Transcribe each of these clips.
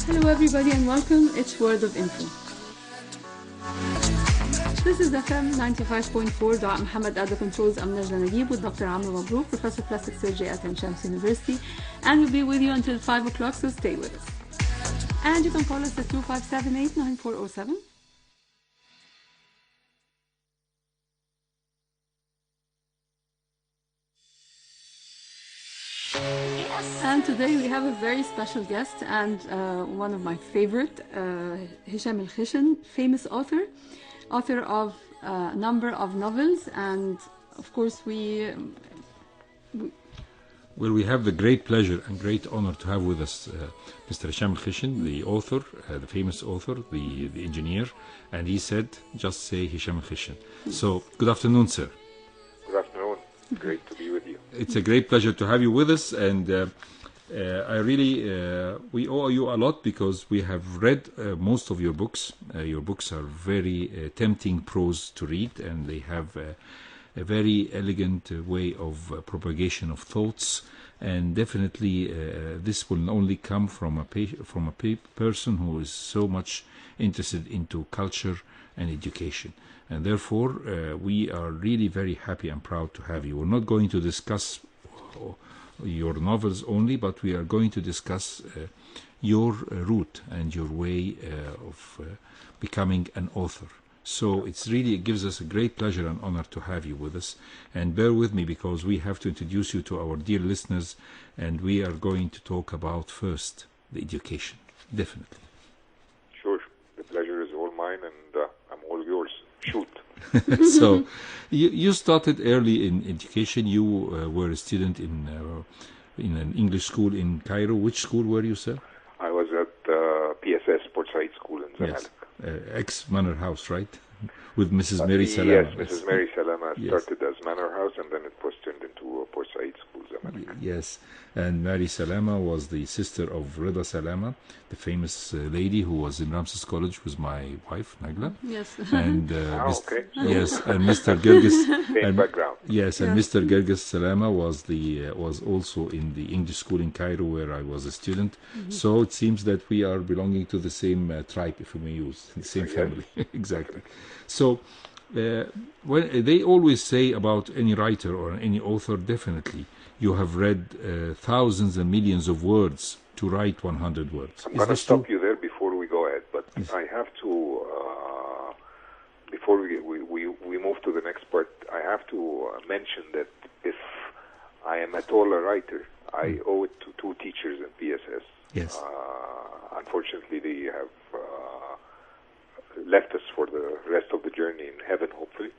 Hello everybody and welcome. It's Word of Info. This is FM 95.4. Dua Muhammad at the controls. I'm Najla Nagib with Dr. Amr Mabrouk, Professor of Plastic Surgery at Hisham University, and we'll be with you until 5 o'clock, so stay with us. And you can call us at 2578-9407. And today we have a very special guest and one of my favorite, Hisham El Kheshen, famous author of a number of novels, and of course we have the great pleasure and great honor to have with us Mr. Hisham El Kheshen, the author, the famous author, the engineer, and he said, just say Hisham El Kheshen. So, good afternoon, sir. Good afternoon. Great to be with you. It's a great pleasure to have you with us, and I really, we owe you a lot because we have read most of your books. Your books are very tempting prose to read, and they have a very elegant way of propagation of thoughts. And definitely, this will only come from a person who is so much interested into culture and education. And therefore, we are really very happy and proud to have you. We're not going to discuss your novels only, but we are going to discuss your route and your way of becoming an author. So it gives us a great pleasure and honor to have you with us. And bear with me because we have to introduce you to our dear listeners, and we are going to talk about first the education. Definitely. Sure. The pleasure is all mine, and I'm all yours. Shoot. So, you started early in education. You were a student in an English school in Cairo. Which school were you, sir? I was at PSS, Port Said School in Zamalek. Yes. Ex-Manor House, right? With Mrs. Mary Salama. Yes, Mrs. Mary Salama started as Manor House, and then it was turned into Port Said School, Zamalek. Yes, and Mary Salama was the sister of Rida Salama, the famous lady who was in Ramses College with my wife, Nagla. Yes. And okay. Yes, and Mr. Gerges. Same background. Yes, and Mr. Gerges Salama was also in the English school in Cairo where I was a student. Mm-hmm. So it seems that we are belonging to the same tribe, if we may use, the same family. Exactly. So when they always say about any writer or any author, definitely you have read thousands and millions of words to write 100 words. I'm going to stop you there before we go ahead, but yes. I have to, before we move to the next part, I have to mention that if I am at all a writer, I owe it to two teachers in PSS. Yes. Unfortunately, they have left us for the rest of the journey in heaven, hopefully.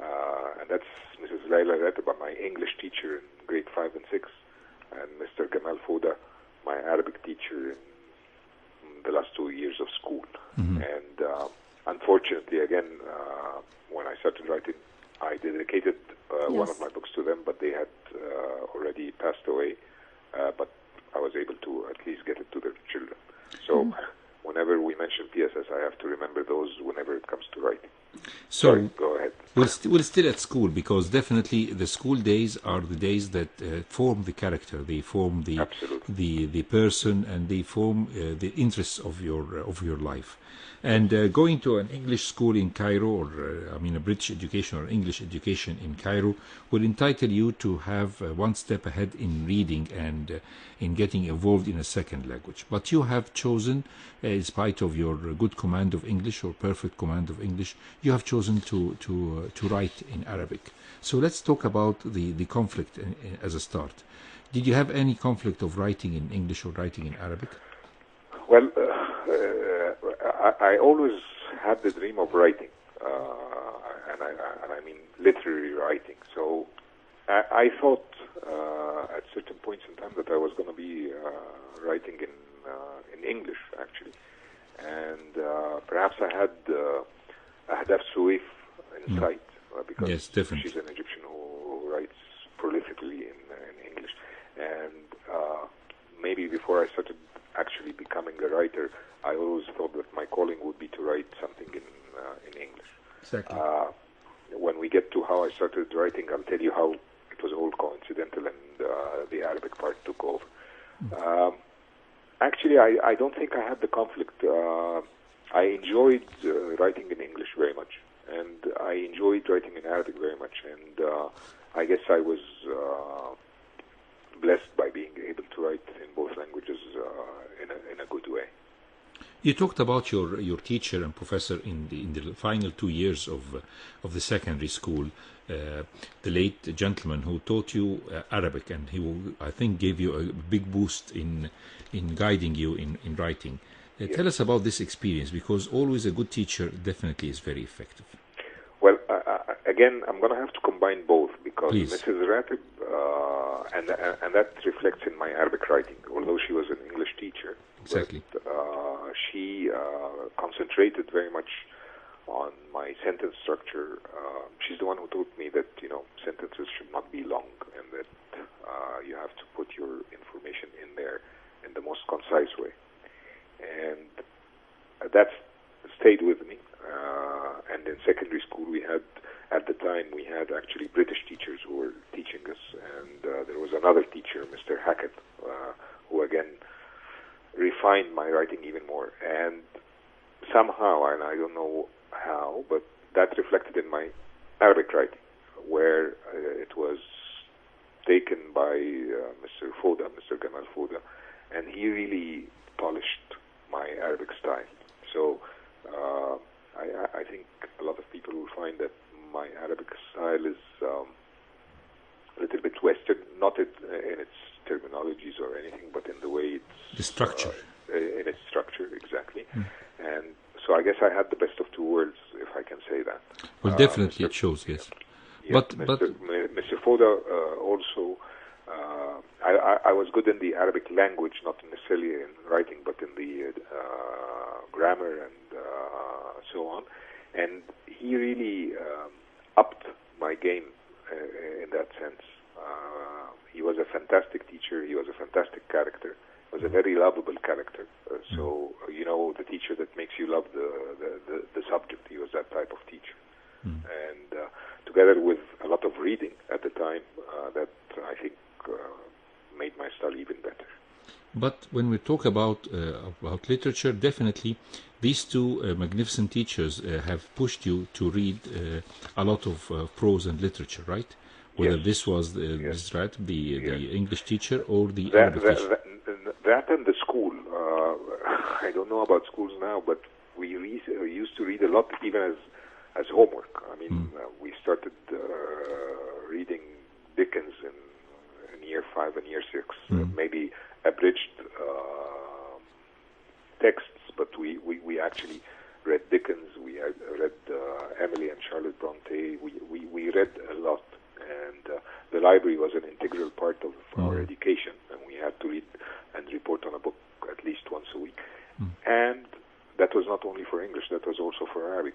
And that's Mrs. Layla Rataba, my English teacher in grade 5 and 6, and Mr. Gamal Fouda, my Arabic teacher in the last 2 years of school. Mm-hmm. And unfortunately, again, when I started writing, I dedicated one of my books to them, but they had already passed away. But I was able to at least get it to their children. So whenever we mention PSS, I have to remember those whenever it comes to writing. So sorry, go ahead. We're still at school because definitely the school days are the days that form the character. They form the person, and they form the interests of your life. And going to an English school in Cairo, or a British education or English education in Cairo, will entitle you to have one step ahead in reading and in getting involved in a second language. But you have chosen, in spite of your good command of English or perfect command of English, you have chosen to write in Arabic. So let's talk about the conflict as a start. Did you have any conflict of writing in English or writing in Arabic? Well, I always had the dream of writing, and I mean literary writing. So I thought at certain points in time that I was going to be writing in English, actually, and perhaps I had Ahdaf Suif in sight because she's an Egyptian who writes prolifically in English, and maybe before I started actually becoming a writer, I always thought that my calling would be to write something in English. Exactly. When we get to how I started writing, I'll tell you how it was all coincidental and the Arabic part took over. Actually, I don't think I had the conflict. I enjoyed writing in English very much, and I enjoyed writing in Arabic very much, and I guess I was blessed by being able to write in both languages in a good way. You talked about your teacher and professor in the final 2 years of the secondary school, the late gentleman who taught you Arabic, and he I think gave you a big boost in guiding you in writing. Yes. Tell us about this experience, because always a good teacher definitely is very effective. Well, again, I'm going to have to combine both, because Please. Mrs. Ratib, and that reflects in my Arabic writing, although she was an English teacher. Exactly. But, she concentrated very much on my sentence structure. She's the one who taught me that, sentences should not be long, and that you have to put your information in there in the most concise way. And that stayed with me. And in secondary school, at the time, we had actually British teachers who were teaching us, and there was another teacher, Mr. Hackett, who again refined my writing even more. And somehow, and I don't know how, but that reflected in my Arabic writing, where it was taken by Mr. Foda, Mr. Gamal Foda, and he really polished my Arabic style. So I think a lot of people will find that my Arabic style is a little bit Western, not in its terminologies or anything, but in the way it's... The structure. In its structure, exactly. And so I guess I had the best of two worlds, if I can say that. Well, definitely it shows, yes. Yeah, But Mr. Foda also, I was good in the Arabic language, not necessarily in writing, but in the grammar and so on. And he really upped my game in that sense. He was a fantastic teacher. He was a fantastic character. He was a very lovable character. So, the teacher that makes you love the subject. He was that type of teacher. And together with a lot of reading at the time, that I think made my style even better. But when we talk about literature, definitely these two magnificent teachers have pushed you to read a lot of prose and literature, right? Whether Yes. this was Yes. the English teacher or the Arabic teacher. That and the school. I don't know about schools now, but we used to read a lot, even as homework. I mean, we started reading Dickens in year 5 and year 6, maybe abridged texts, but we actually read Dickens. We read Emily and Charlotte Bronte. We read a lot, and the library was an integral part of our education, and we had to read and report on a book at least once a week. And that was not only for English, that was also for Arabic.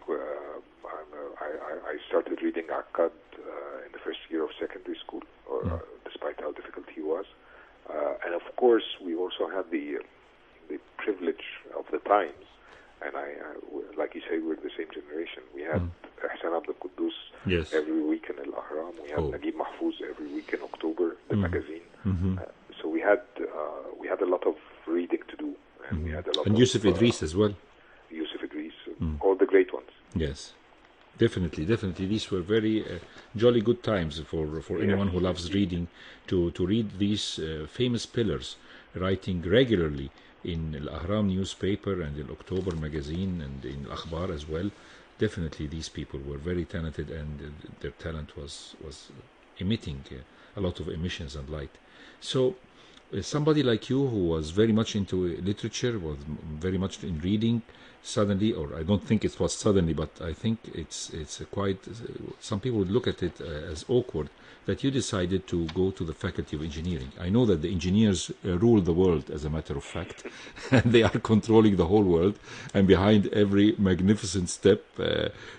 I started reading Akkad in the first year of secondary school, despite how difficult he was. And of course, we also had the privilege of the times, and like you say, we're the same generation. We had Ihsan Abd al-Quddus every week in Al-Ahram. We had Nagib Mahfouz every week in October, the magazine. So we had a lot of reading to do, and we had a lot. And of Yusuf Idris as well. Yusuf Idris, all the great ones. Yes, definitely. These were very jolly good times for anyone who loves reading to read these famous pillars writing regularly in Al-Ahram newspaper and in October magazine and in Akhbar as well. Definitely these people were very talented, and their talent was emitting a lot of emissions and light. So somebody like you, who was very much into literature, was very much in reading, suddenly, or I don't think it was suddenly, but I think it's quite, some people would look at it as awkward, that you decided to go to the Faculty of Engineering. I know that the engineers rule the world, as a matter of fact, and they are controlling the whole world, and behind every magnificent step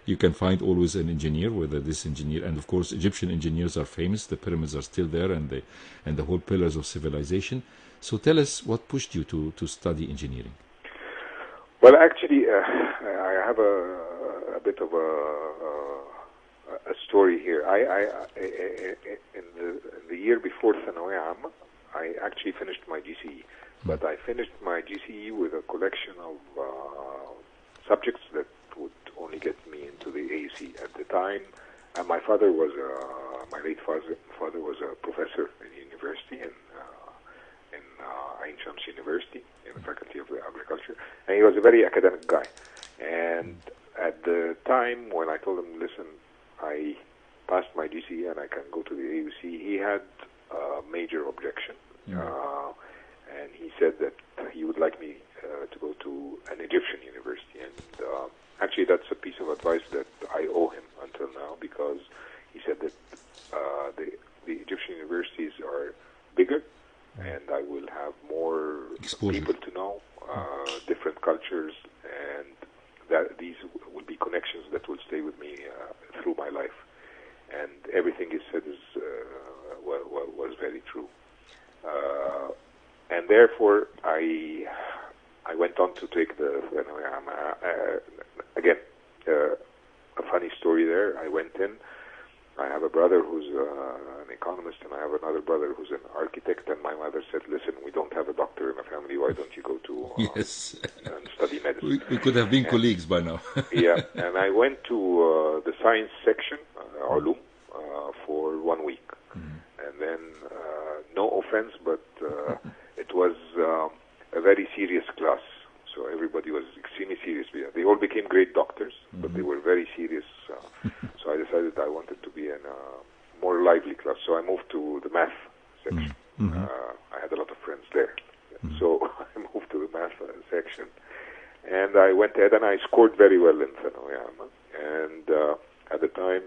you can find always an engineer, whether this engineer, and of course Egyptian engineers are famous, the pyramids are still there, and the whole pillars of civilization. So tell us what pushed you to study engineering. Well, actually, I have a bit of a story here. In the year before Thanawiya Amma, I actually finished my GCE. But I finished my GCE with a collection of subjects that would only get me into the AUC. At the time, my father was my late father was a professor in university in Ain Shams University in the Faculty of Agriculture, and he was a very academic guy. And at the time when I told him, listen, I passed my GCE and I can go to the AUC, he had a major objection. And he said that he would like me to go to an Egyptian university. And actually, that's a piece of advice that I owe him until now, because he said that the Egyptian universities are bigger, and I will have more exposure, people to know, different cultures, and that these will be connections that will stay with me through my life. And everything he said was very true. And therefore, I went on to take the, again, a funny story there. I went in. I have a brother who's an economist, and I have another brother who's an architect, and my mother said, listen, we don't have a doctor in the family, why don't you go to yes, and study medicine? We could have been colleagues by now. Yeah, and I went to the science section, Alum, for 1 week. And then, no offense, but it was a very serious class. So everybody was extremely serious. They all became great doctors, but they were very serious. So I decided I wanted to be in a more lively class. So I moved to the math section. I had a lot of friends there. So I moved to the math section. And I went ahead and I scored very well in Thanoyama. And at the time,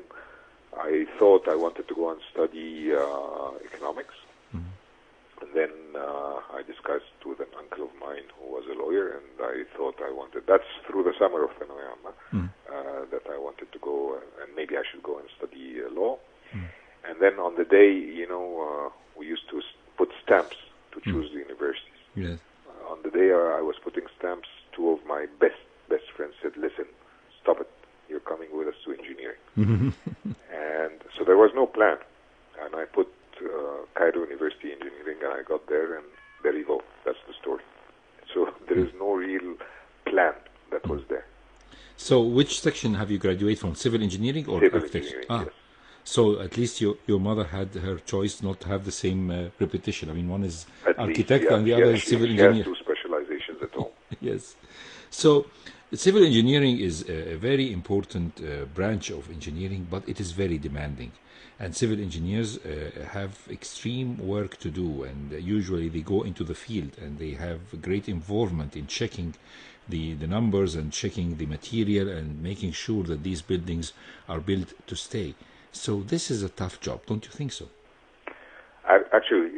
I thought I wanted to go and study economics. And then I discussed with an uncle of mine who was a lawyer, and I thought that's through the summer of Thanoyama, that I wanted to go, and maybe I should go and study law. And then on the day, we used to put stamps to choose the universities. Yes. On the day I was putting stamps, two of my best friends said, listen, stop it, you're coming with us to engineering. And so there was no plan. And I put Cairo University Engineering, and I got there, and there you go. That's the story. So there is no real plan that was there. So which section have you graduated from? Civil engineering or Civil architecture? engineering, yes. So at least your mother had her choice not to have the same repetition. I mean, one is At architect least, and the other is civil engineer. She has two specializations at home. Yes. So civil engineering is a very important branch of engineering, but it is very demanding. And civil engineers have extreme work to do, and usually they go into the field and they have great involvement in checking the numbers and checking the material and making sure that these buildings are built to stay. So this is a tough job, don't you think so? Actually,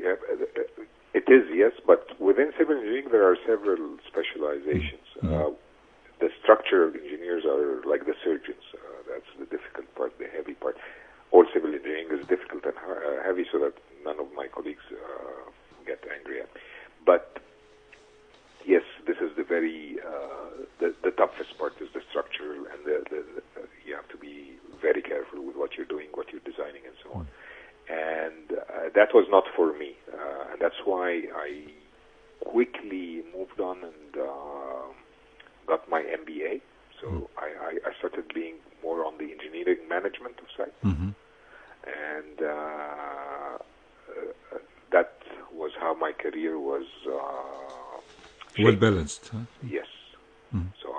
it is, yes, but within civil engineering there are several specializations. The structural engineers are like the surgeons. That's the difficult part, the heavy part. All civil engineering is difficult and heavy, so that none of my colleagues get angry at. But yes, this is the very the toughest part is the structural, and you have to be very careful with what you're doing, what you're designing, and so on. And that was not for me, and that's why I quickly moved on and got my MBA. So I started being more on the engineering management of site. And that was how my career was well balanced, huh? Yes. So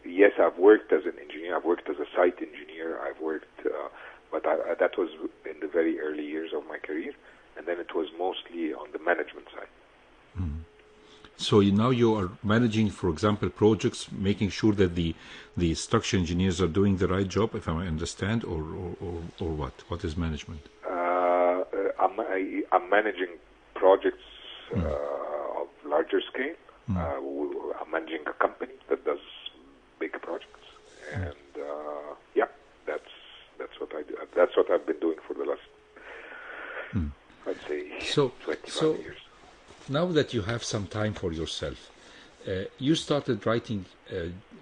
yes, I've worked as an engineer. I've worked as a site engineer. I've worked, but that was in the very early years of my career, and then it was mostly on the management side. So now you are managing, for example, projects, making sure that the structural engineers are doing the right job, if I understand, or what? What is management? I'm managing projects of larger scale. I'm managing a company that does big projects, and that's what I do. That's what I've been doing for the last, I'd say, 25 years. Now that you have some time for yourself, you started writing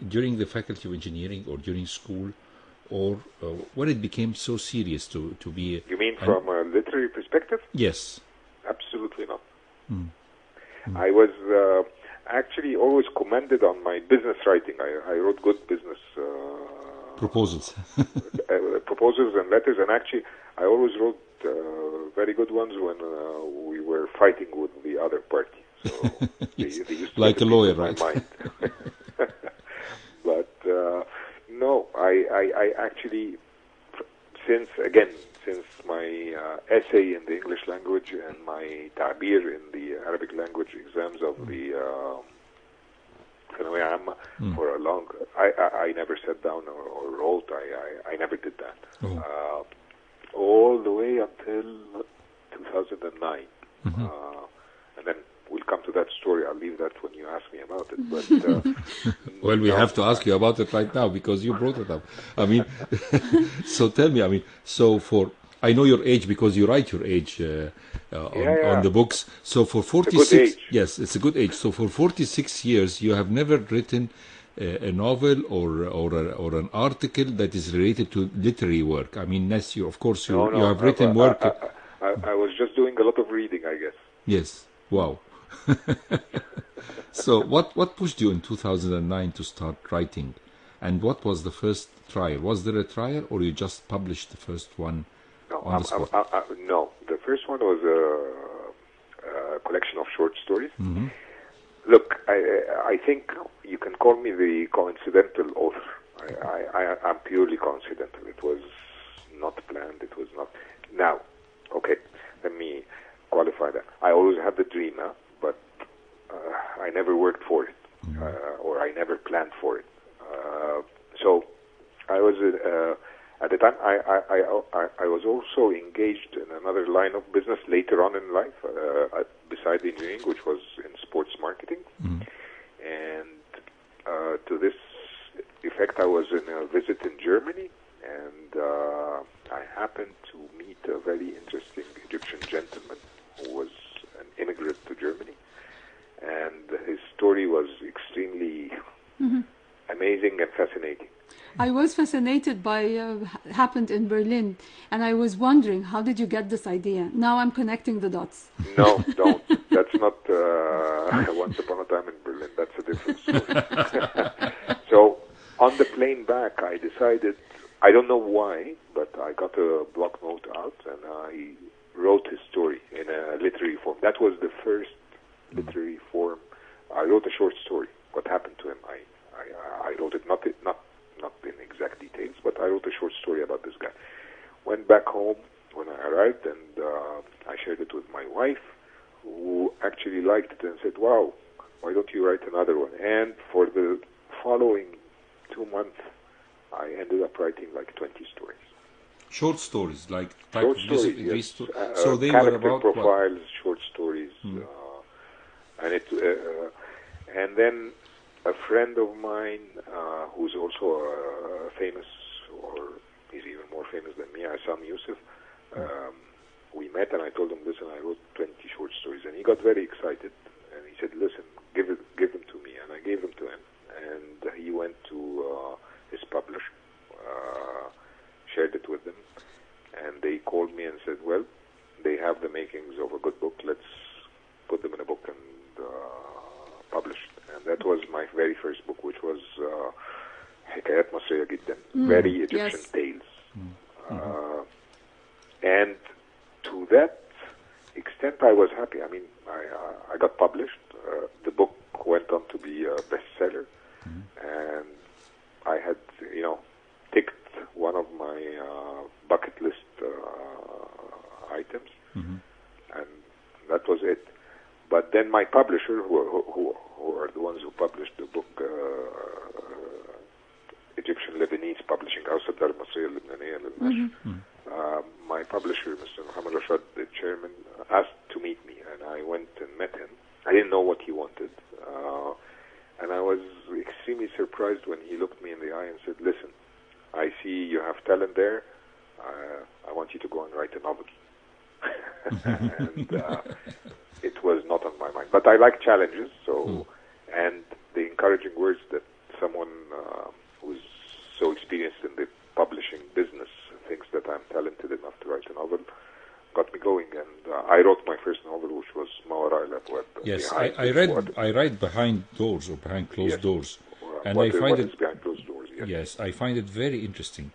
during the Faculty of Engineering or during school, or when it became so serious to be... You mean from a literary perspective? Yes. Absolutely not. I was actually always commended on my business writing. I wrote good business Proposals. proposals and letters, and actually I always wrote very good ones when we were fighting with the other party. So they used to Like get a lawyer, my right? mind. But no, I actually, since my essay in the English language and my ta'bir in the Arabic language exams of the ثانوية عامة for a long, I never sat down or wrote. I never did that. Oh. All the way until 2009. And then we'll come to that story. I'll leave that when you ask me about it. But Well, we have to ask you about it right now because you brought it up. I mean, so tell me, I mean, so I know your age because you write your age on the books. So for 46, It's a good age. yes, it's a good age. So for 46 years, you have never written a novel or an article that is related to literary work. I mean, yes, you have written work. I was just doing a lot of reading, I guess. Yes. Wow. So what pushed you in 2009 to start writing? And what was the first trial? Was there a trial or you just published the first one on the spot? No, the first one was a collection of short stories. Mm-hmm. Look, I think you can call me the coincidental author. I'm purely coincidental. It was not planned. It was not. Now, okay, let me qualify that. I always had the dream, but I never worked for it, or I never planned for it. So I was at the time. I was also engaged in another line of business later on in life, beside engineering, which was in sports marketing. And to this effect, I was in a visit in Germany, and I happened to meet a very interesting Egyptian gentleman who was an immigrant to Germany, and his story was extremely amazing and fascinating. I was fascinated by happened in Berlin, and I was wondering, how did you get this idea? Now I'm connecting the dots. No, don't. That's not Once Upon a Time in Berlin. That's a different story. So on the plane back, I decided, I don't know why, but I got a block note out and I wrote his story in a literary form. That was the first literary form. I wrote a short story. What happened to him? I wrote it not in exact details, but I wrote a short story about this guy. Went back home when I arrived, and I shared it with my wife, who actually liked it and said, "Wow, why don't you write another one?" And for the following 2 months, I ended up writing like 20 stories. Short stories, like type Short of stories, these yes. so they character were about profiles, short stories, and it. And then a friend of mine, who's also famous, or he's even more famous than me, Assam Yusuf, we met and I told him, "Listen, I wrote 20 short stories," and he got very excited and he said, "Listen, give them to me," and I gave them to him, and he went to his publisher, shared it with them, and they called me and said, "Well, they have the makings of a good book. Let's put them in a book and publish it." And that was my very first book, which was حكايات مصرية جدا, very Egyptian tales. And to that extent, I was happy. I mean, I got published. The book went on to be a bestseller, and I had, ticked one of my bucket list items, and that was it. But then my publisher, who are the ones who published the book, Egyptian Lebanese Publishing House, الدار المصرية اللبنانية للنشر. My publisher, Mr. Muhammad Rashad, the chairman, asked to meet me, and I went and met him. I didn't know what he wanted, and I was extremely surprised when he looked me in the eye and said, "Listen, I see you have talent there. I want you to go and write a novel." And it was not on my mind. But I like challenges, and the encouraging words that someone who's so experienced in the publishing business thinks that I'm talented enough to write a novel got me going. And I wrote my first novel, which was ما وراء الأبواب. Yes, behind I this, read. what, I write behind doors or behind closed yes, doors, and what I find what it. is behind closed doors. Yes. Yes, I find it very interesting.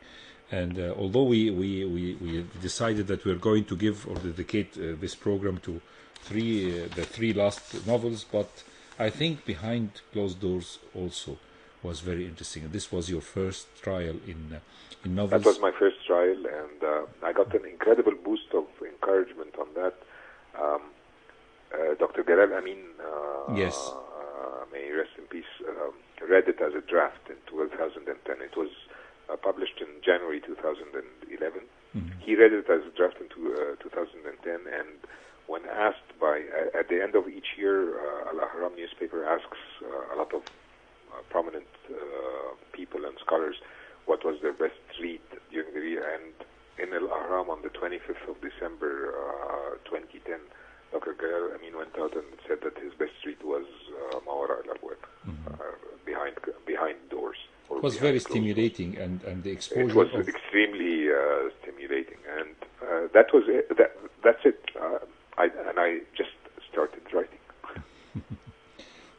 And although we decided that we're going to give or dedicate this program to the three last novels, but I think Behind Closed Doors also was very interesting. And this was your first trial in That was novels. my first trial, and I got an incredible boost of encouragement on that. Um, Dr. Jalal Amin, Yes. may he rest in peace, read it as a draft in 2010. It was published in January 2011. He read it as a draft in 2010, and when asked at the end of each year, Al-Ahram newspaper asks a lot of prominent people and scholars what was their best read during the year, and in Al-Ahram on the 25th of December 2010, Dr. Jalal Amin went out and said that his best read was Mawara al-Abwab, behind doors. It was very stimulating, and the exposure It was of extremely stimulating, and that was it. That's it. I just started writing.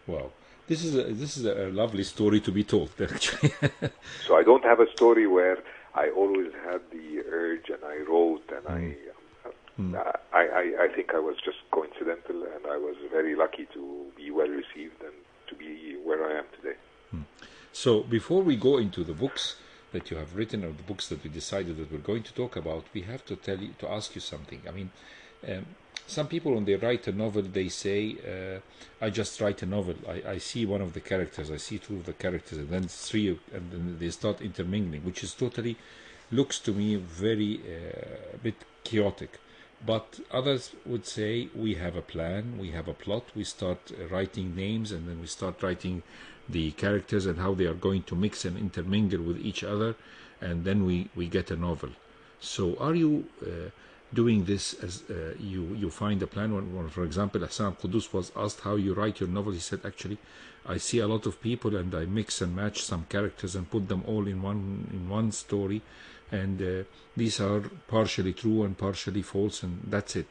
wow, this is a lovely story to be told, actually. So I don't have a story where I always had the urge and I wrote, and I think I was just coincidental, and I was very lucky to be well received and to be where I am today. So before we go into the books that you have written or the books that we decided that we're going to talk about, we have to ask you something. I mean, some people when they write a novel, they say, I just write a novel. I see one of the characters, I see two of the characters, and then three, and then they start intermingling, which is totally, looks to me very a bit chaotic. But others would say we have a plan, we have a plot, we start writing names, and then we start writing the characters and how they are going to mix and intermingle with each other, and then we get a novel. So are you doing this as you find a plan? When, for example, Hassan Qudus was asked how you write your novel, he said, actually, I see a lot of people and I mix and match some characters and put them all in one story, and these are partially true and partially false, and that's it.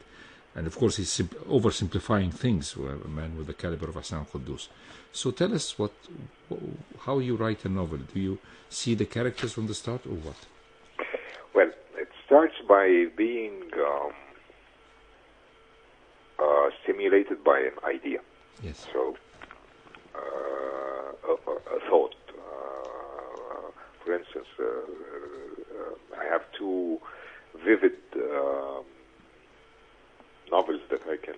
And of course, he's oversimplifying things. A man with the caliber of Hassan Qudus. So tell us how you write a novel. Do you see the characters from the start, or what? Well, it starts by being stimulated by an idea. Yes. So a thought. For instance, I have two vivid novels that I can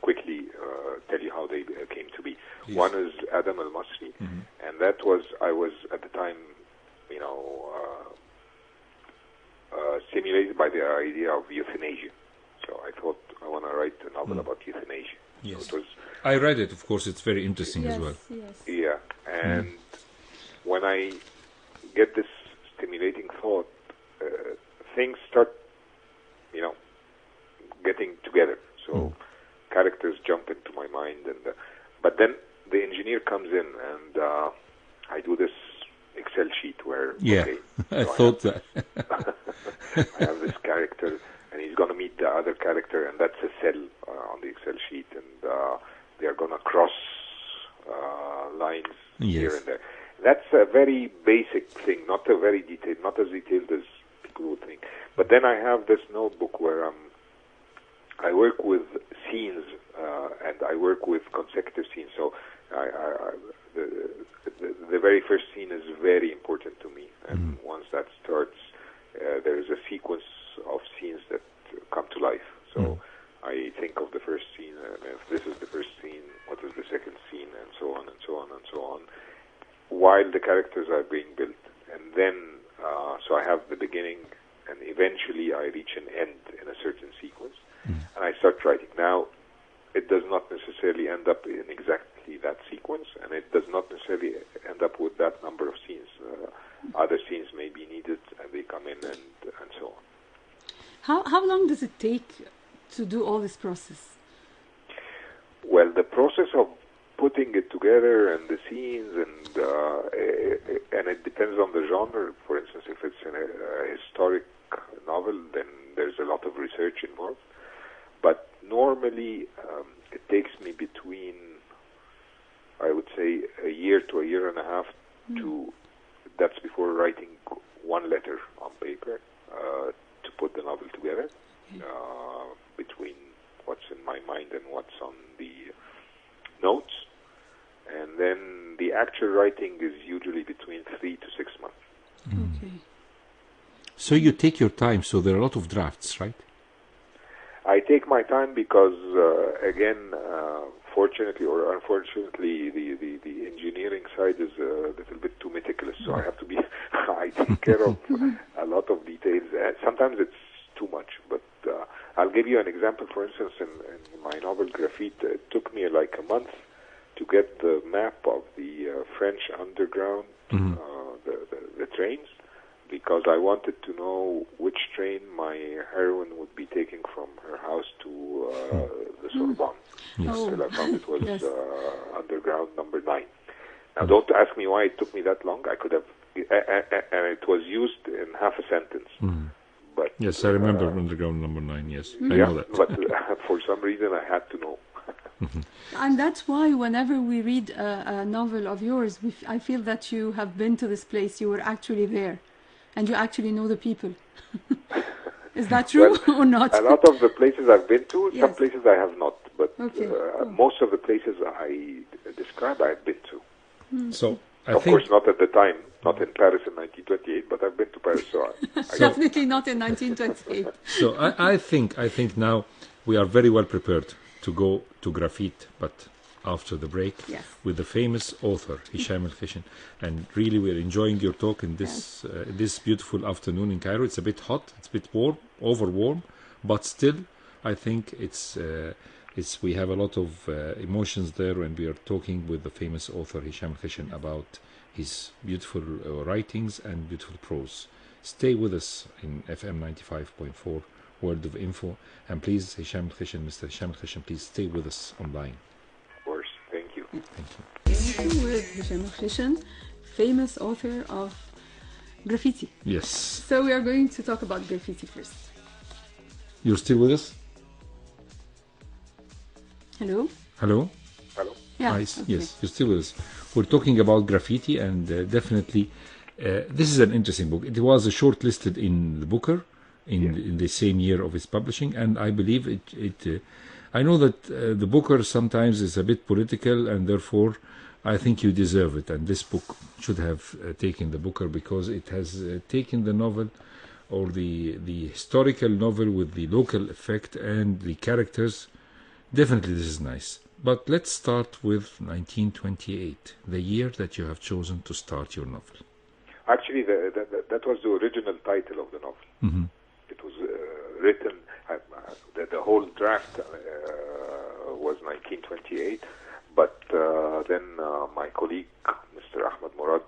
quickly tell you how they came to be. Yes. One is Adam al-Masri, and that was, I was at the time, stimulated by the idea of euthanasia. So I thought I want to write a novel about euthanasia. Yes. So it was, I read it, of course, it's very interesting as well. Yes. yeah, and when I get this stimulating thought, things start, getting together. So characters jump into my mind, and but then the engineer comes in, and I do this Excel sheet where I thought that. I have this character, and he's going to meet the other character, and that's a cell on the Excel sheet, and they are going to cross lines here and there. That's a very basic thing, not a very detailed, not as detailed as people would think. But then I have this notebook where I work with scenes, and I work with consecutive scenes. So the very first scene is very important to me, and once that starts, there is a sequence of scenes that come to life. So I think of the first scene, and if this is the first scene, what is the second scene, and so on and so on and so on, while the characters are being built. And then, so I have the beginning, and eventually I reach an end in a certain sequence, and I start writing. Now, it does not necessarily end up in exactly that sequence, and it does not necessarily end up with that number of scenes. Other scenes may be needed, and they come in, and so on. How long does it take to do all this process? Well, the process of putting it together and the scenes, and it depends on the genre. For instance, if it's a historic novel, then there's a lot of research involved. But normally, it takes to a year and a half to, that's before writing one letter on paper, to put the novel together, between what's in my mind and what's on the notes. And then the actual writing is usually between 3 to 6 months. Okay. So you take your time, so there are a lot of drafts, right? I take my time because, again, fortunately or unfortunately, the engineering side is a little bit too meticulous. So I have to be, I take care of a lot of details. Sometimes it's too much, but I'll give you an example. For instance, in my novel Graffiti, it took me like a month to get the map of the French underground, the trains, because I wanted to know which train my heroine would be taking from her house to the Sorbonne. Yes. Until I found it was underground number 9. Now, don't ask me why it took me that long. I could have, and it was used in half a sentence. But yes, I remember underground number 9. Yes, I know that. But for some reason, I had to know. And that's why whenever we read a novel of yours, I feel that you have been to this place, you were actually there, and you actually know the people. Is that true or not? A lot of the places I've been to, some places I have not, but most of the places I describe I've been to. So of course, not at the time, not in Paris in 1928, but I've been to Paris, so definitely not in 1928. So I think now we are very well prepared to go to Graffiti, but after the break, with the famous author Hisham El Kheshen. And really, we're enjoying your talk in this this beautiful afternoon in Cairo. It's a bit hot, it's a bit warm, over warm, but still, I think it's we have a lot of emotions there, and we are talking with the famous author Hisham El Kheshen about his beautiful writings and beautiful prose. Stay with us in FM 95.4. World of Info, and please, Hisham El Kheshen, Mr. Hisham El Kheshen, please stay with us online. Of course, thank you. Thank you. With Hisham El Kheshen, famous author of Graffiti. Yes. So we are going to talk about Graffiti first. You're still with us? Hello? Hello? Yeah. Yes, you're still with us. We're talking about Graffiti, and definitely, this is an interesting book. It was shortlisted in the Booker, in the same year of its publishing, and I believe it I know that the Booker sometimes is a bit political, and therefore I think you deserve it, and this book should have taken the Booker because it has taken the novel, or the historical novel with the local effect and the characters. Definitely this is nice. But let's start with 1928, the year that you have chosen to start your novel. Actually, that was the original title of the novel. It was written, the whole draft was 1928, but then my colleague, Mr. Ahmed Murad,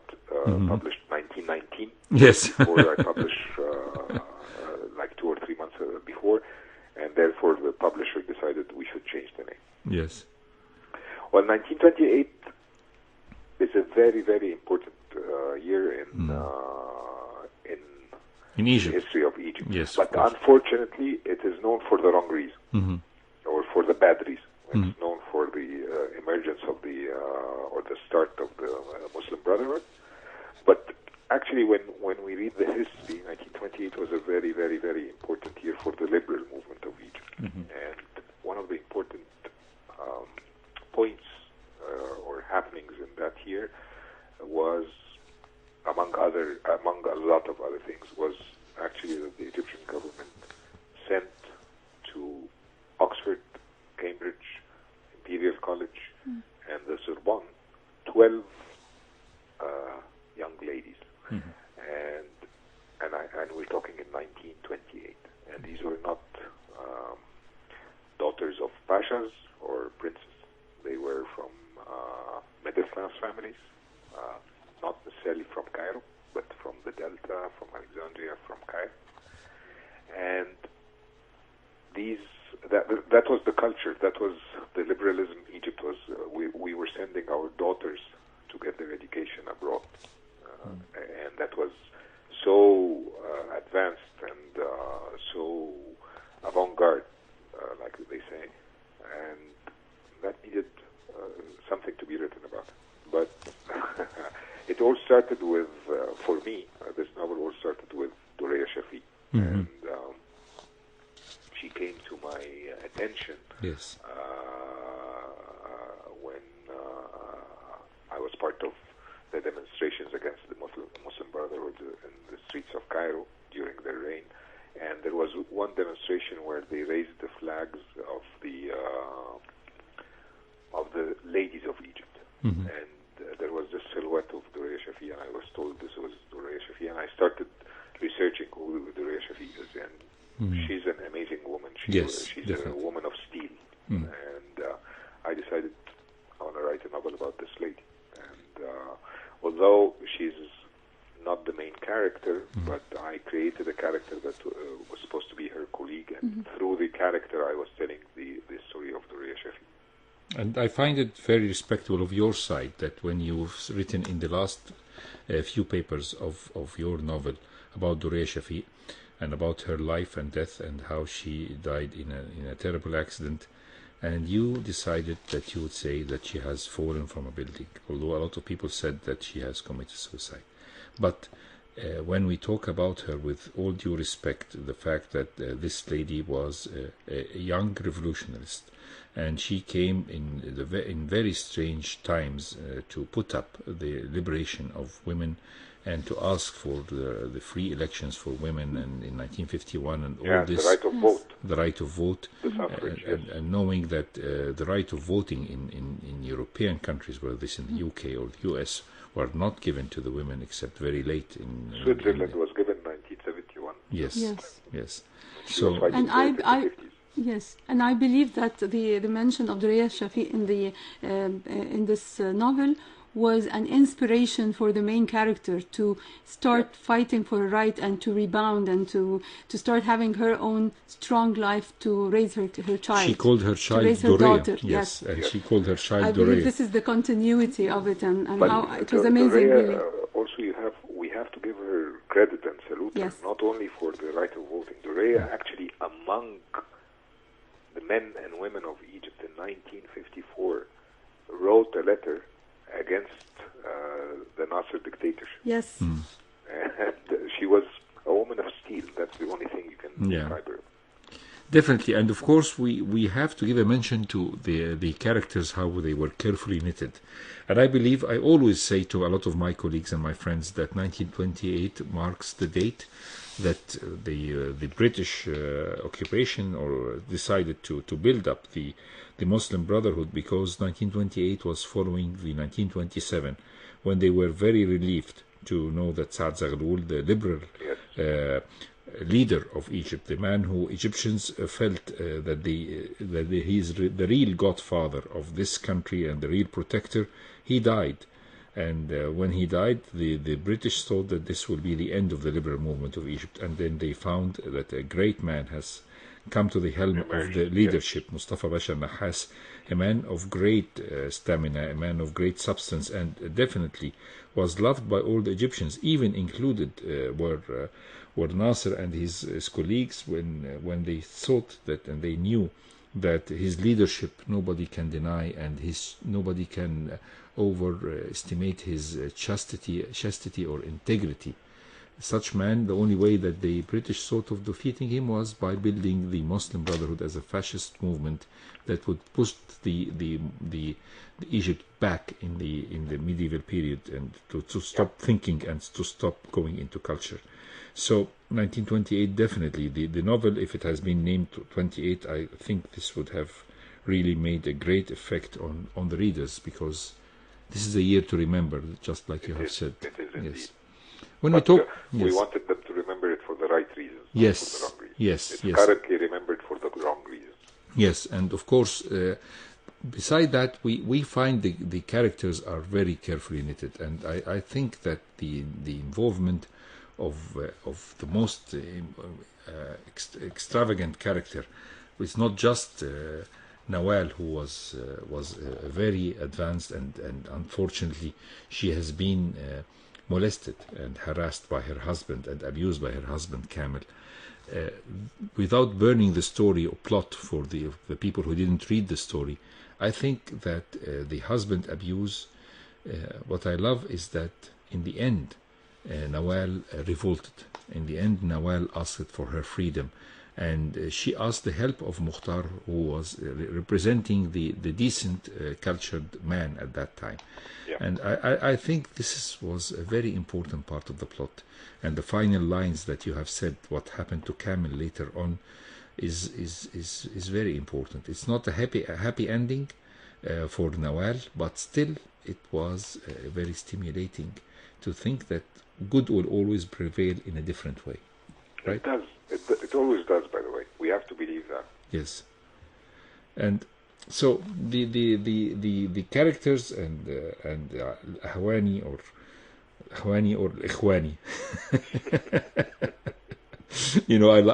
published 1919. Yes. Before I published like 2 or 3 months before, and therefore the publisher decided we should change the name. Yes. Well, 1928 is a very, very important year in Egypt. the history of Egypt. Yes, but unfortunately, it is known for the wrong reason, or for the bad reason. It's known for the emergence of or the start of the Muslim Brotherhood. But actually, when we read the history, 1928 was a very, very, very important year for the liberal movement of Egypt. And one of the important points or happenings in that year was, among a lot of other things, was actually that the Egyptian government sent to Oxford, Cambridge, Imperial College, and the Sorbonne 12 young ladies, and we're talking in 1928, and these were not daughters of pashas or princes. They were from middle-class families, not necessarily from Cairo, but from the Delta, from Alexandria, from Cairo. And that was the culture, that was the liberalism Egypt was. We were sending our daughters to get their education abroad. And that was so advanced and so avant-garde, like they say. And that needed something to be written about. But it all started with, for me, this novel all started with Duraya Shafi. And she came to my attention Yes. when I was part of the demonstrations against the Muslim Brotherhood in the streets of Cairo during their reign. And there was one demonstration where they raised the flags of the ladies of Egypt. And there was this silhouette of Duraya Shafi, and I was told this was Duraya Shafi, and I started researching who Duraya Shafi is, and she's an amazing woman. She's definitely. a woman of steel, and I decided I want to write a novel about this lady. And although she's not the main character, but I created a character that was supposed to be her colleague, and through the character I was telling the story of Duraya Shafi. And I find it very respectable of your side that when you've written in the last few papers of your novel about Duraya Shafi and about her life and death and how she died in a terrible accident, and you decided that you would say that she has fallen from a building, although a lot of people said that she has committed suicide. But when we talk about her, with all due respect, the fact that this lady was a young revolutionist, and she came in very strange times to put up the liberation of women and to ask for the free elections for women, and in 1951 and all this, the right of vote. the right of vote, The suffrage, and knowing that the right of voting in European countries, whether this in the UK or the US, were not given to the women except very late in Switzerland was given 1971. Yes, Yes. yes. She was So fighting And for it in the I 50s. yes, and I believe that the mention of Duraya Shafi in this novel was an inspiration for the main character to start fighting for her right and to rebound and to start having her own strong life to raise her child. she called her child raise her Duraya. daughter, Yes, yes. and she called her child I believe Duraya. this is the continuity of it, and But how it was amazing, Duraya, really. also, we have to give her credit and salute her, Yes. not only for the right of voting. Duraya actually, among the men and women of Egypt in 1954, wrote a letter against the Nasser dictatorship. Yes. Hmm. And she was a woman of steel. That's the only thing you can Yeah. describe her. Definitely, and of course we have to give a mention to the characters, how they were carefully knitted. And I believe, I always say to a lot of my colleagues and my friends that 1928 marks the date that the British occupation or decided to build up the Muslim Brotherhood, because 1928 was following the 1927, when they were very relieved to know that Saad Zaghloul, the liberal leader of Egypt, the man who Egyptians felt that he is the real godfather of this country and the real protector, he died. And when he died, the British thought that this will be the end of the liberal movement of Egypt. And then they found that a great man has come to the helm of the leadership, Mustafa Bashar Nahas, a man of great stamina, a man of great substance, and definitely was loved by all the Egyptians, even included were Nasser and his colleagues, when they thought that, and they knew that his leadership nobody can deny, and nobody can overestimate his chastity or integrity. Such man, the only way that the British thought of defeating him was by building the Muslim Brotherhood as a fascist movement that would push the Egypt back in the medieval period, and to stop thinking and to stop going into culture. So 1928, definitely the novel, if it has been named 28, I think this would have really made a great effect on the readers, because this is a year to remember, just like you have said. It is indeed. Yes. When But we talk, we yes. wanted them to remember it for the right reasons, not Yes, for the wrong reasons. yes, It's yes. currently remembered for the wrong reasons. Yes, and of course, beside that, we find the characters are very carefully knitted, and I think that the involvement of the most extravagant character is not just Nawal, who was very advanced, and unfortunately she has been molested and harassed by her husband and abused by her husband Kamel. Without burning the story or plot for the people who didn't read the story, I think that the husband abuse, what I love is that in the end, Nawal revolted. In the end, Nawal asked for her freedom. And she asked the help of Mukhtar, who was representing the decent, cultured man at that time. Yeah. And I think this was a very important part of the plot. And the final lines that you have said, what happened to Kamil later on, is very important. It's not a happy ending for Nawal, but still it was very stimulating to think that good will always prevail in a different way. Right? It does. It always does, by the way. We have to believe that. Yes. And so the characters and Ahwani or Ikhwani.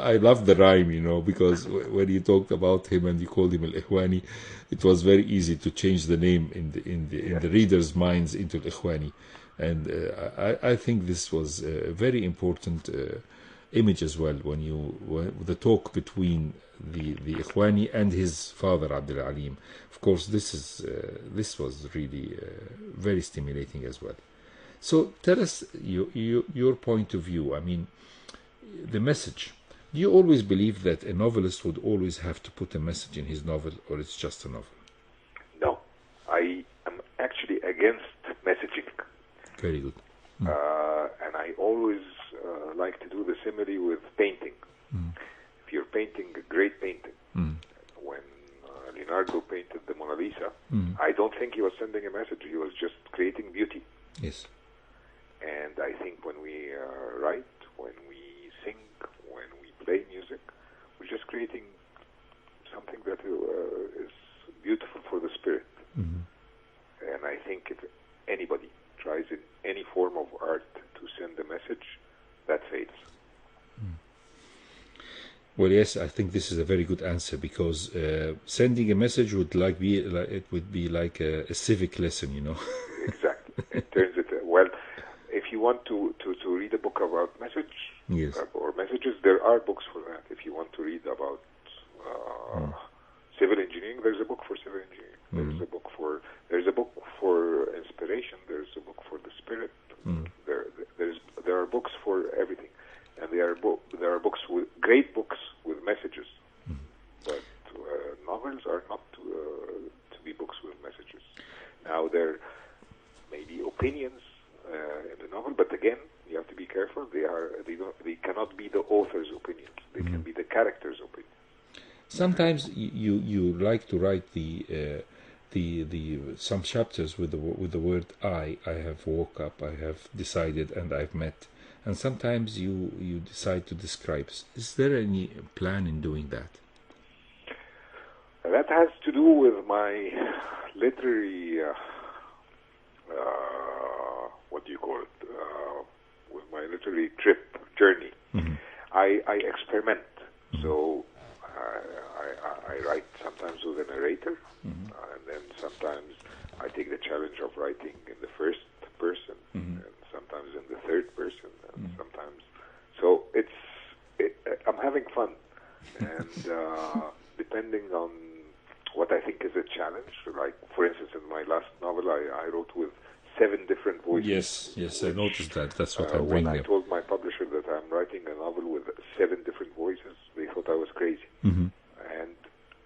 I love the rhyme, because when you talked about him and you called him Al-Ikhwani, it was very easy to change the name in the readers' minds into Al-Ikhwani. And I think this was a very important image as well, when the talk between the Ikhwani and his father Abdul Alim. Of course, this was really very stimulating as well. So tell us your point of view. I mean, the message. Do you always believe that a novelist would always have to put a message in his novel, or it's just a novel? No, I am actually against messaging. Very good. And I always like to do the simile with painting. If you're painting a great painting, when Leonardo painted the Mona Lisa, I don't think he was sending a message. He was just creating beauty. Yes. And I think when we write, when we sing, when we play music, we're just creating something that is beautiful for the spirit. And I think if anybody tries in any form of art to send a message, that fails. Well, yes, I think this is a very good answer, because sending a message would be like a civic lesson, Exactly. It turns it well. If you want to read a book about message, yes, or messages, there are books for that. If you want to read about civil engineering, there's a book for civil engineering. There's a book for inspiration. There's a book for the spirit. There are books for everything, and there are books with great books with messages. But novels are not to be books with messages. Now there may be opinions in the novel, but again, you have to be careful. They cannot be the author's opinions. They can be the character's opinions. Sometimes you like to write the some chapters with the word I have woke up, I have decided, and I've met. And sometimes you decide to describe. Is there any plan in doing that? That has to do with my literary, with my literary journey. I experiment. So I write sometimes with a narrator, and then sometimes I take the challenge of writing in the first person, and sometimes in the third person, and sometimes. So I'm having fun, and depending on what I think is a challenge, like for instance in my last novel, I wrote with 7 different voices. Yes, I noticed that. That's what I'm bringing up. When I up. told my publisher that I'm writing a novel with 7 different voices, they thought I was crazy. And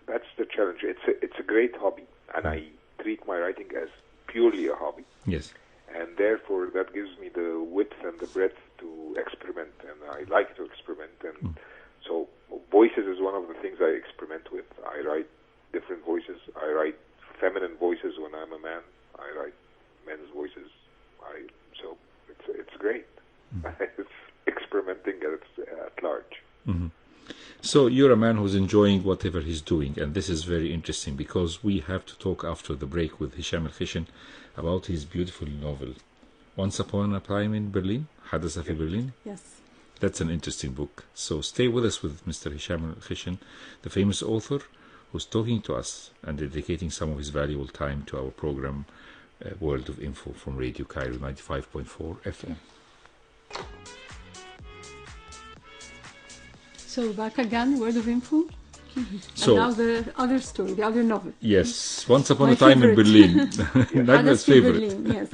that's the challenge. It's a great hobby, and I treat my writing as purely a hobby. Yes. And therefore, that gives me the width and the breadth to experiment, and I like to experiment. And so voices is one of the things I experiment with. I write different voices. I write feminine voices when I'm a man. I write men's voices. So it's great. It's experimenting at large. So you're a man who's enjoying whatever he's doing, and this is very interesting, because we have to talk after the break with Hisham El Kheshen about his beautiful novel, Once Upon a Time in Berlin, حدث في برلين. Yes. That's an interesting book. So stay with us with Mr. Hisham El Kheshen, the famous author, who's talking to us and dedicating some of his valuable time to our program, World of Info, from Radio Cairo 95.4 FM. So back again, Word of Info. So, and now the other story, the other novel. Yes, Once Upon My a Time in favorite. Berlin. Nagla's Hadith favorite. Berlin, yes.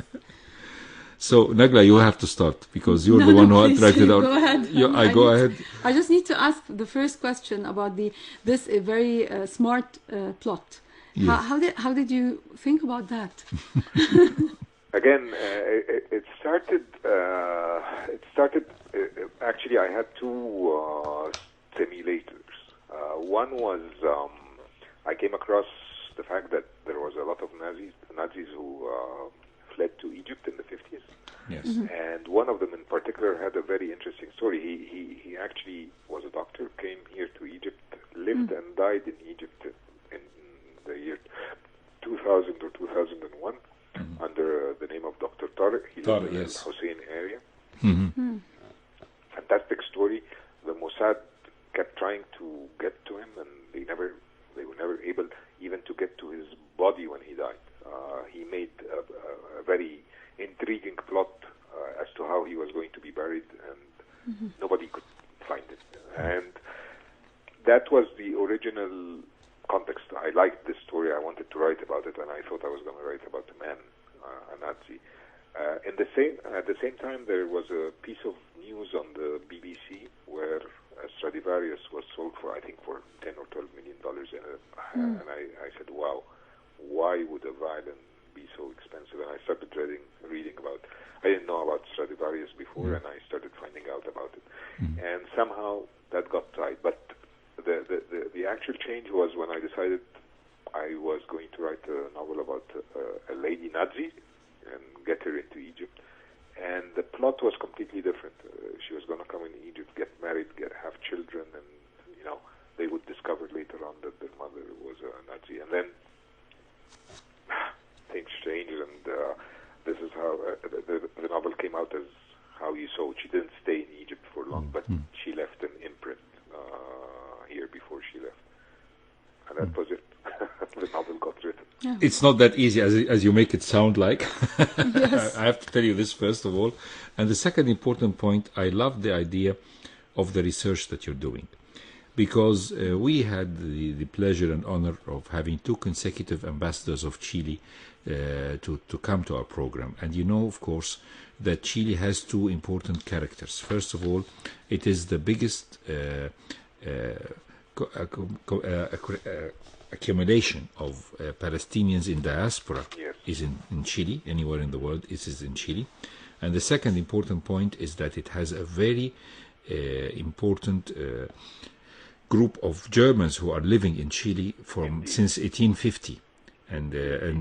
So, Nagla, you have to start because you're the one who please, attracted out. go ahead. I go ahead. I just need to ask the first question about this very smart plot. Yes. How did you think about that? Again, it started. Actually, I had two simulators. One was I came across the fact that there was a lot of Nazis who fled to Egypt in the 50s. Yes. And one of them in particular had a very interesting story. He actually was a doctor, came here to Egypt, lived and died in Egypt in the year 2000 or 2001 under the name of Dr. Tariq. He lived in the Hussein area. Fantastic story. The Mossad kept trying to get to him, and they were never able even to get to his body when he died. He made a very intriguing plot as to how he was going to be buried, and nobody could find it. And that was the original context. I liked this story. I wanted to write about it, and I thought I was going to write about a man, a Nazi. At the same time, there was a piece of news on the BBC where Stradivarius was sold for, I think, for $10 or $12 million, and I said, "Wow, why would a violin be so expensive?" And I started reading about. I didn't know about Stradivarius before, and I started finding out about it, and somehow that got tied. But the actual change was when I decided I was going to write a novel about a lady Nazi and get her into Egypt. And the plot was completely different. She was going to come in Egypt, get married, have children, and they would discover later on that their mother was a Nazi. And then things changed, and this is how the novel came out as how you saw it. She didn't stay in Egypt for long, but she left an imprint here before she left, and that was it. The novel got written. Yeah. It's not that easy as you make it sound like. Yes. I have to tell you this first of all. And the second important point, I love the idea of the research that you're doing. Because we had the pleasure and honor of having 2 consecutive ambassadors of Chile to come to our program. And you know, of course, that Chile has 2 important characters. First of all, it is the biggest accumulation of Palestinians in diaspora is in Chile. Anywhere in the world, it is in Chile. And the second important point is that it has a very important group of Germans who are living in Chile since 1850. And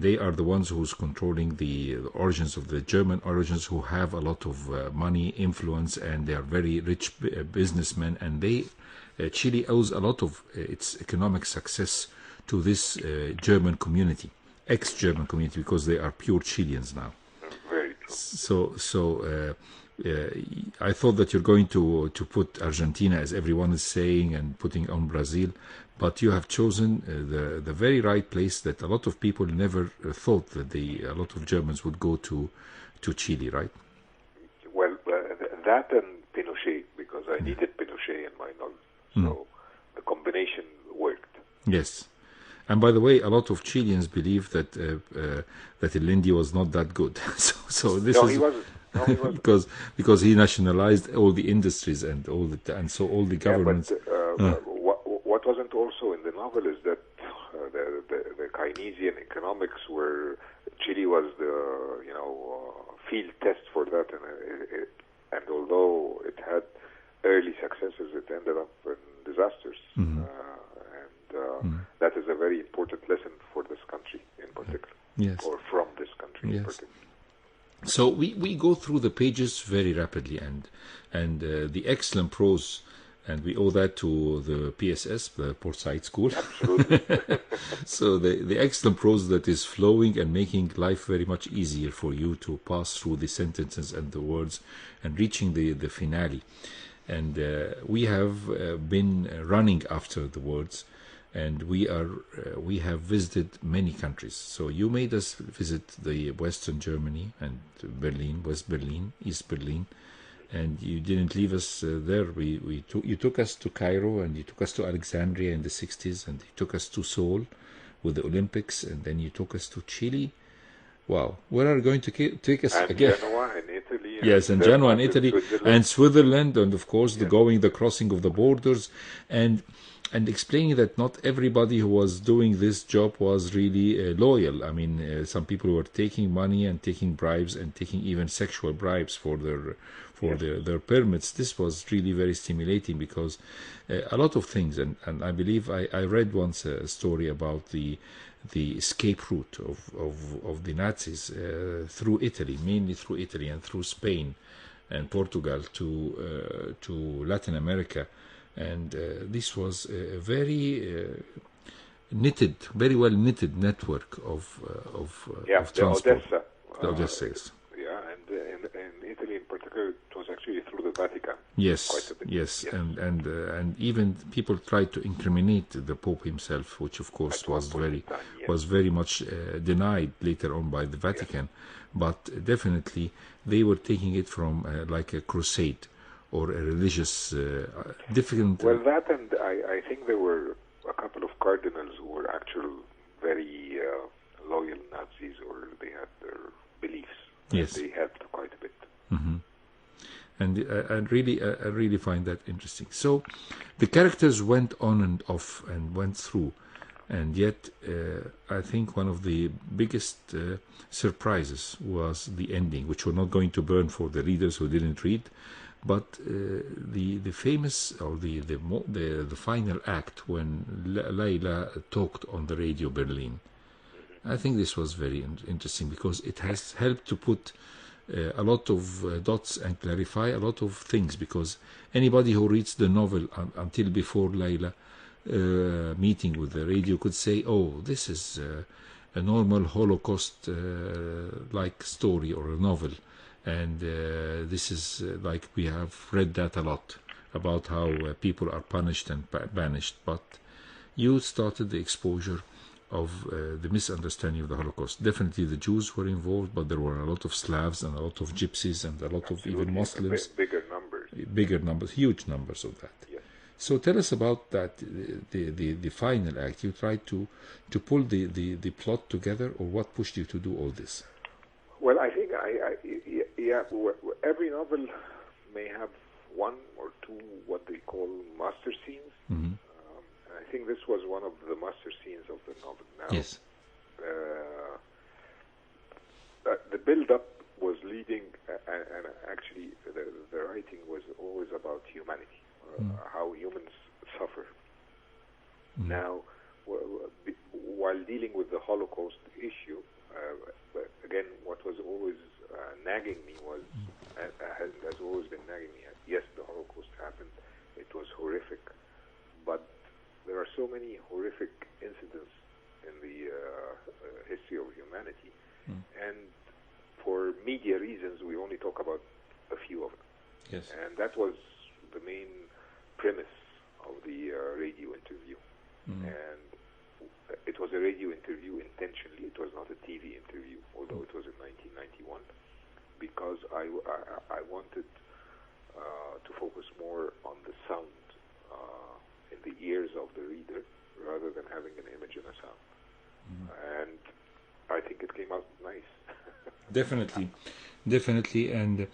they are the ones who's controlling the origins of the German origins, who have a lot of money, influence, and they are very rich businessmen. And Chile owes a lot of its economic success to this German community, ex-German community, because they are pure Chileans now. Very true. So I thought that you're going to put Argentina, as everyone is saying, and putting on Brazil, but you have chosen the very right place that a lot of people never thought that a lot of Germans would go to Chile, right? Well, that and Pinochet, because I needed Pinochet in my novel, so the combination worked. Yes. And by the way, a lot of Chileans believe that Allende was not that good. so this No, is he wasn't. No, he wasn't. because he nationalized all the industries and all the governments. Yeah, but what wasn't also in the novel is that the Keynesian economics, where Chile was the field test for that, and although it had early successes, it ended up in disasters. That is a very important lesson for this country in particular, or from this country in particular. So we go through the pages very rapidly, and the excellent prose, and we owe that to the PSS, the Port Said School. Absolutely. So the excellent prose that is flowing and making life very much easier for you to pass through the sentences and the words and reaching the finale. And we have been running after the words, and we have visited many countries. So you made us visit the Western Germany and Berlin, West Berlin, East Berlin, and you didn't leave us there. You took us to Cairo, and you took us to Alexandria in the 60s, and you took us to Seoul with the Olympics, and then you took us to Chile Wow. Where are you going to take us and again? Genoa in Italy. Yes, and Genoa in Italy, Switzerland. and Switzerland, and of course Yes. the crossing of the borders, and explaining that not everybody who was doing this job was really loyal. I mean, some people were taking money and taking bribes and taking even sexual bribes for their permits. This was really very stimulating because a lot of things, and I believe I read once a story about the escape route of the Nazis through Italy, mainly through Italy and through Spain and Portugal to Latin America, and this was a very very well knitted network of transport. Odessa. Odessa, yes. Yeah, and in Italy in particular, it was actually through the Vatican. Yes, quite a bit. yes, Yes. and even people tried to incriminate the Pope himself, which of course At one was point in time, yes. was very much denied later on by the Vatican, but definitely they were taking it from like a crusade or a religious different. Well, that, and I think there were a couple of cardinals who were actual very loyal Nazis, or they had their beliefs. Yes. They helped quite a bit. And I really find that interesting. So the characters went on and off and went through, and yet I think one of the biggest surprises was the ending, which we're not going to burn for the readers who didn't read, but the famous, or the final act when Layla talked on the radio Berlin. I think this was very interesting because it has helped to put a lot of dots and clarify a lot of things, because anybody who reads the novel until before Layla meeting with the radio could say, oh, this is a normal Holocaust like story or a novel, and this is like we have read that a lot about how people are punished and banished, but you started the exposure of the misunderstanding of the Holocaust. Definitely the Jews were involved, but there were a lot of Slavs and a lot of Gypsies and a lot of even Muslims. Bigger numbers. Huge numbers of that. Yes. So tell us about that, the final act. You tried to pull the plot together, or what pushed you to do all this? Well, I think every novel may have one or two what they call master scenes. Mm-hmm. I think this was one of the master scenes of the novel. Now, yes. The build-up was leading, and actually the writing was always about humanity, how humans suffer. Now, while dealing with the Holocaust issue, again, what was always nagging me was, has always been nagging me, yes, the Holocaust happened, it was horrific, but there are so many horrific incidents in the history of humanity, and for media reasons, we only talk about a few of them. Yes. And that was the main premise of the radio interview. And it was a radio interview intentionally. It was not a TV interview, although it was in 1991, because I wanted to focus more on the sound in the ears of the reader rather than having an image and a sound. And I think it came out nice. Definitely, and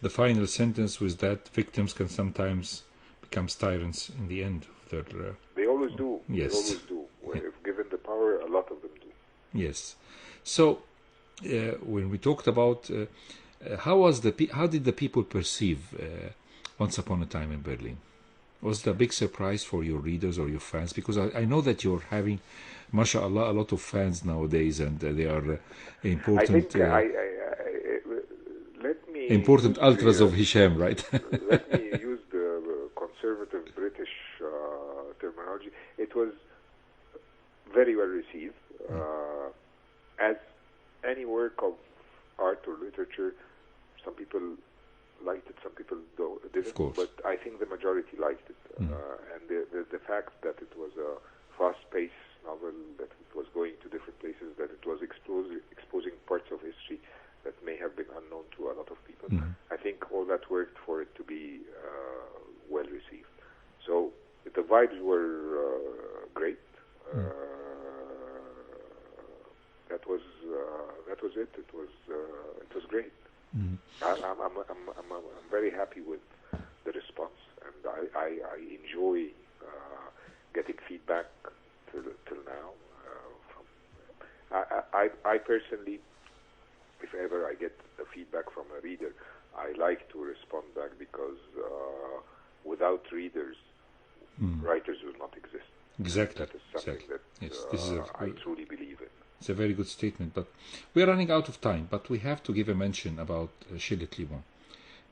the final sentence was that victims can sometimes become tyrants in the end of their... They always do. Yes. They always do. If given the power, a lot of them do. Yes. So, when we talked about how did the people perceive Once Upon a Time in Berlin? Was it a big surprise for your readers or your fans? Because I know that you're having, mashallah, a lot of fans nowadays, and they are important. I think let me important ultras of Hisham, right? Let me use the conservative British terminology. It was very well received. As any work of art or literature, some people liked it, some people didn't. Of course. But I think the majority liked it. And the fact that it was a fast-paced novel, that it was going to different places, that it was exposing parts of history that may have been unknown to a lot of people. I think all that worked for it to be well received. So the vibes were great. that was it. It was great. I'm very happy with the response, and I enjoy getting feedback till now. I personally, if ever I get a feedback from a reader, I like to respond back because without readers, writers will not exist. Exactly. That is something that I truly believe in. It's a very good statement, but we are running out of time. But we have to give a mention about Shilit Limon,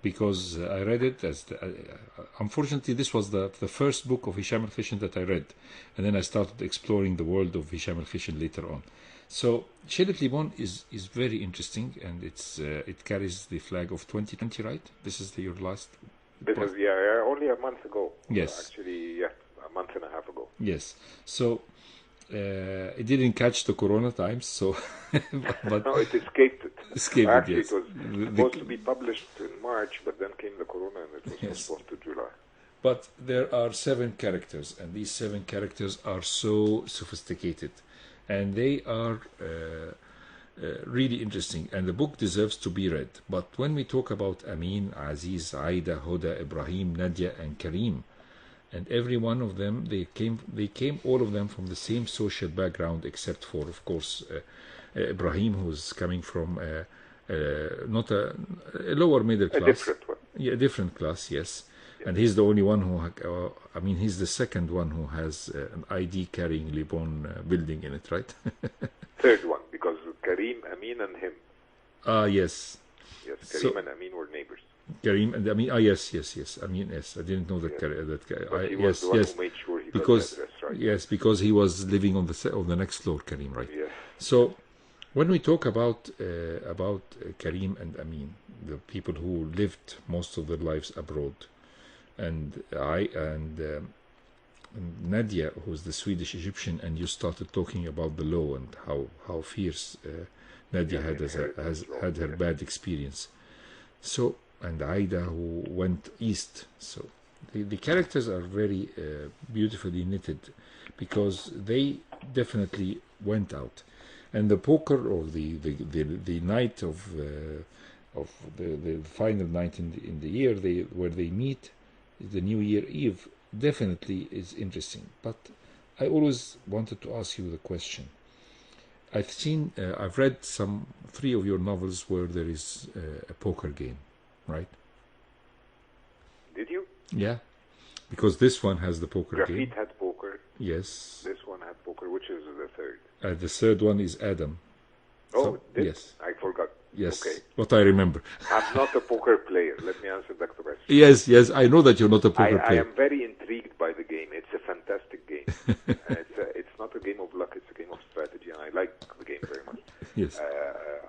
because I read it as unfortunately this was the first book of Hisham El Kheshen that I read, and then I started exploring the world of Hisham El Kheshen later on. So Shilit Limon is very interesting, and it carries the flag of 2020, right? This is your last. This is only a month ago. Yes, actually, a month and a half ago. Yes, so. It didn't catch the Corona times, so but no, it escaped it. Actually, yes. It was supposed to be published in March, but then came the Corona, and it was postponed to July. But there are 7 characters, and these 7 characters are so sophisticated, and they are really interesting, and the book deserves to be read. But when we talk about Amin, Aziz, Aida, Huda, Ibrahim, Nadia, and Karim, and every one of them, they came all of them from the same social background, except for, of course, Ibrahim, who's coming from not a lower middle class. A different one. Yeah, a different class, yes. And he's the only one who, he's the second one who has an ID carrying Libon building in it, right? Third one, because Karim, Amin, and him. Yes. Yes, Karim and Amin were neighbors. Karim and Amin, yes. Amin, yes. I didn't know that. He was the one who made sure he because got the address right. Yes, because he was living on the next floor, Karim, right? Yes. So when we talk about Karim and Amin, the people who lived most of their lives abroad, and Nadia, who's the Swedish Egyptian, and you started talking about the law and how fierce Nadia has had her bad experience. So. And Aida, who went east. So the characters are very beautifully knitted, because they definitely went out. And the poker, or the night of the final night in the year, where they meet, the New Year Eve, definitely is interesting. But I always wanted to ask you the question. I've read 3 of your novels where there is a poker game. Right? Did you? Yeah, because this one has the poker game. Graphite had poker. Yes. This one had poker. Which is the third? The third one is Adam. Oh, yes. I forgot. Yes. Okay. What I remember. I'm not a poker player. Let me answer that question. Yes. I know that you're not a poker player. I am very intrigued by the game. It's a fantastic game. It's not a game of luck. It's a game of strategy, and I like the game very much. Yes.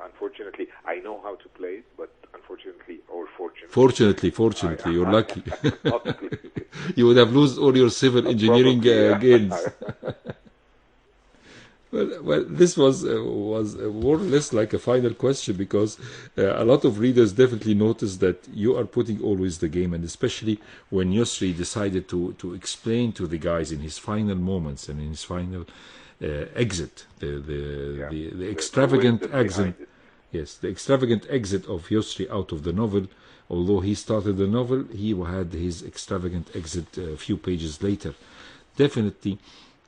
Unfortunately, I know how to play it, but unfortunately, or fortunately, you're lucky. You would have lost all your civil engineering gains. Well, this was more or less like a final question, because a lot of readers definitely noticed that you are putting always the game, and especially when Yusri decided to explain to the guys in his final moments and in his final exit, the extravagant exit. Yes, the extravagant exit of Yusri out of the novel. Although he started the novel, he had his extravagant exit a few pages later. Definitely,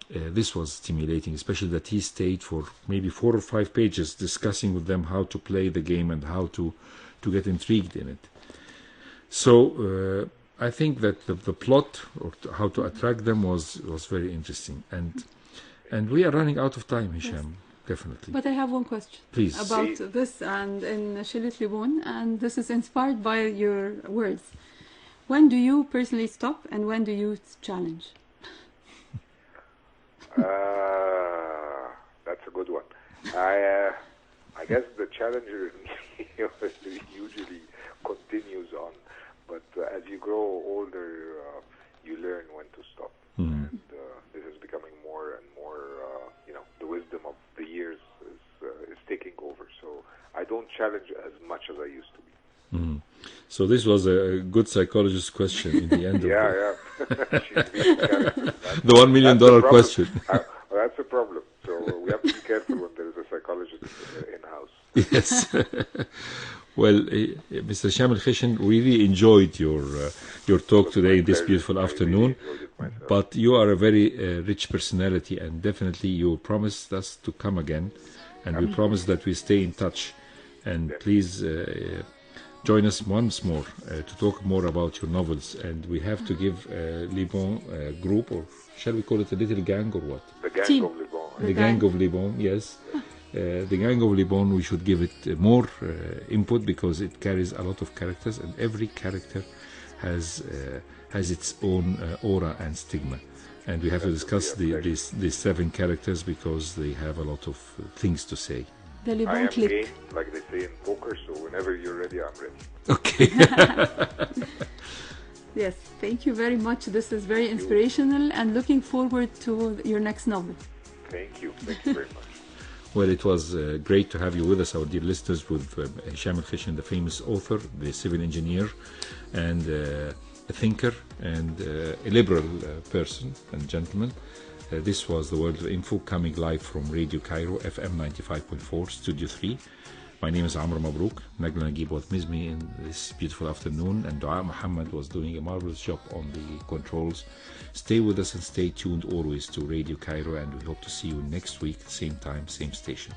this was stimulating, especially that he stayed for maybe 4 or 5 pages discussing with them how to play the game and how to get intrigued in it. So I think that the plot, or how to attract them, was very interesting. And we are running out of time, Hisham. Yes. Definitely. But I have one question. Please. About this, and in Shilit Limon, and this is inspired by your words. When do you personally stop, and when do you challenge? That's a good one. I guess the challenger usually continues on, but as you grow older, you learn when to stop. Mm. And this is becoming more and more, the wisdom of the years is taking over. So I don't challenge as much as I used to be. Mm. So this was a good psychologist question in the end. Yeah. The $1 million question. That's a problem. So we have to be careful when there is a psychologist in-house. Yes. Well, Mr. Hisham El Kheshen, we really enjoyed your talk today, this beautiful afternoon. But you are a very rich personality, and definitely you promised us to come again, and we promise that we stay in touch. And please join us once more to talk more about your novels. And we have to give Liban group, or shall we call it a little gang, or what? The gang Team. of Liban. The gang of Liban, yes. The gang of Liban, we should give it more input because it carries a lot of characters, and every character has its own aura and stigma. And we have to discuss these 7 characters because they have a lot of things to say. The I Liban am click. game, like they say in poker, so whenever you're ready, I'm ready. Okay. Yes, thank you very much. This is very inspirational, and looking forward to your next novel. Thank you. Thank you very much. Well, it was great to have you with us, our dear listeners, with Hisham El Kheshen, the famous author, the civil engineer, and a thinker, and a liberal person and gentleman. This was The World of Info, coming live from Radio Cairo, FM 95.4, Studio 3. My name is Amr Mabrouk. Najla Nagib was with me in this beautiful afternoon, and Dua Muhammad was doing a marvelous job on the controls. Stay with us and stay tuned always to Radio Cairo, and we hope to see you next week, same time, same station.